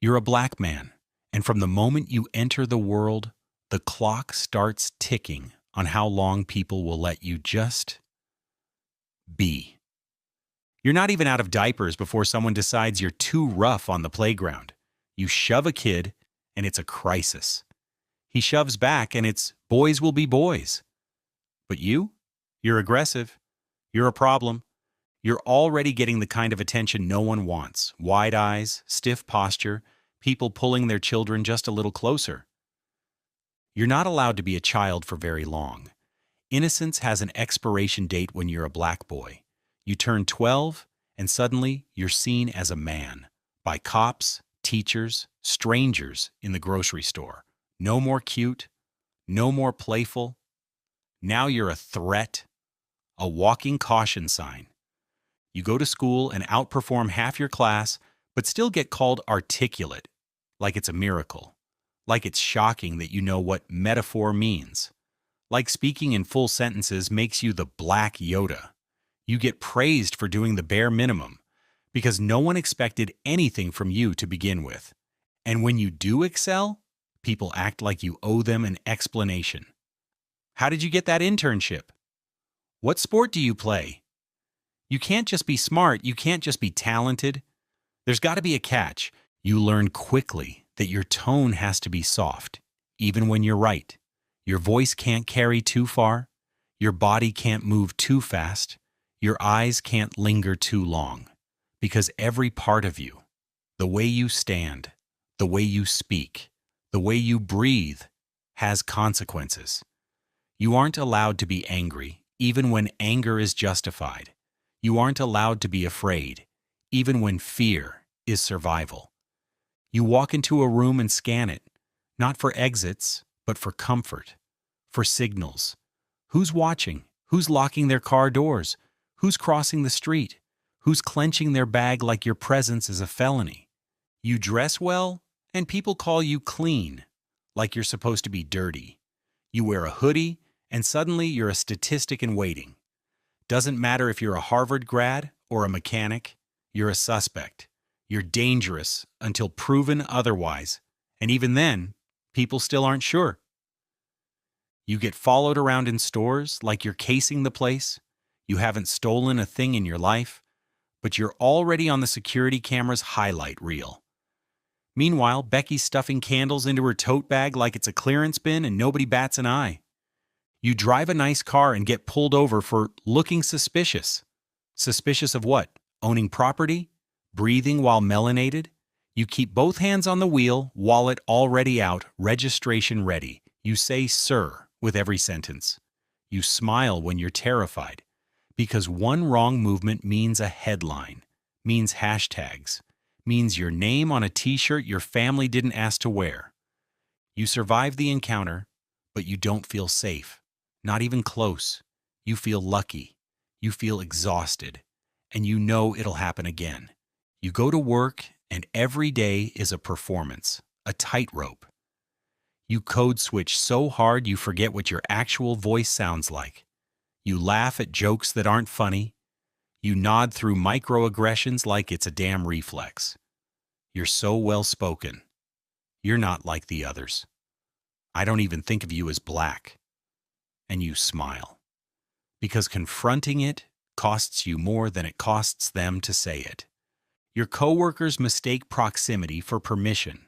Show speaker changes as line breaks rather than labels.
You're a black man, and from the moment you enter the world, the clock starts ticking on how long people will let you just be. You're not even out of diapers before someone decides you're too rough on the playground. You shove a kid, and it's a crisis. He shoves back, and it's boys will be boys. But you're aggressive. You're a problem. You're already getting the kind of attention no one wants. Wide eyes, stiff posture, people pulling their children just a little closer. You're not allowed to be a child for very long. Innocence has an expiration date when you're a black boy. You turn 12, and suddenly you're seen as a man by cops, teachers, strangers in the grocery store. No more cute, no more playful. Now you're a threat, a walking caution sign. You go to school and outperform half your class, but still get called articulate, like it's a miracle, like it's shocking that you know what metaphor means, like speaking in full sentences makes you the Black Yoda. You get praised for doing the bare minimum, because no one expected anything from you to begin with. And when you do excel, people act like you owe them an explanation. How did you get that internship? What sport do you play? You can't just be smart, you can't just be talented. There's got to be a catch. You learn quickly that your tone has to be soft, even when you're right. Your voice can't carry too far. Your body can't move too fast. Your eyes can't linger too long. Because every part of you, the way you stand, the way you speak, the way you breathe, has consequences. You aren't allowed to be angry, even when anger is justified. You aren't allowed to be afraid, even when fear is survival. You walk into a room and scan it, not for exits, but for comfort, for signals. Who's watching? Who's locking their car doors? Who's crossing the street? Who's clenching their bag like your presence is a felony? You dress well, and people call you clean, like you're supposed to be dirty. You wear a hoodie, and suddenly you're a statistic in waiting. Doesn't matter if you're a Harvard grad or a mechanic, you're a suspect. You're dangerous until proven otherwise, and even then, people still aren't sure. You get followed around in stores like you're casing the place. You haven't stolen a thing in your life, but you're already on the security camera's highlight reel. Meanwhile, Becky's stuffing candles into her tote bag like it's a clearance bin and nobody bats an eye. You drive a nice car and get pulled over for looking suspicious. Suspicious of what? Owning property? Breathing while melanated? You keep both hands on the wheel, wallet already out, registration ready. You say "sir" with every sentence. You smile when you're terrified, because one wrong movement means a headline, means hashtags, means your name on a t-shirt your family didn't ask to wear. You survive the encounter, but you don't feel safe. Not even close. You feel lucky. You feel exhausted. And you know it'll happen again. You go to work, and every day is a performance, a tightrope. You code switch so hard you forget what your actual voice sounds like. You laugh at jokes that aren't funny. You nod through microaggressions like it's a damn reflex. You're so well-spoken. You're not like the others. I don't even think of you as black. And you smile. Because confronting it costs you more than it costs them to say it. Your coworkers mistake proximity for permission.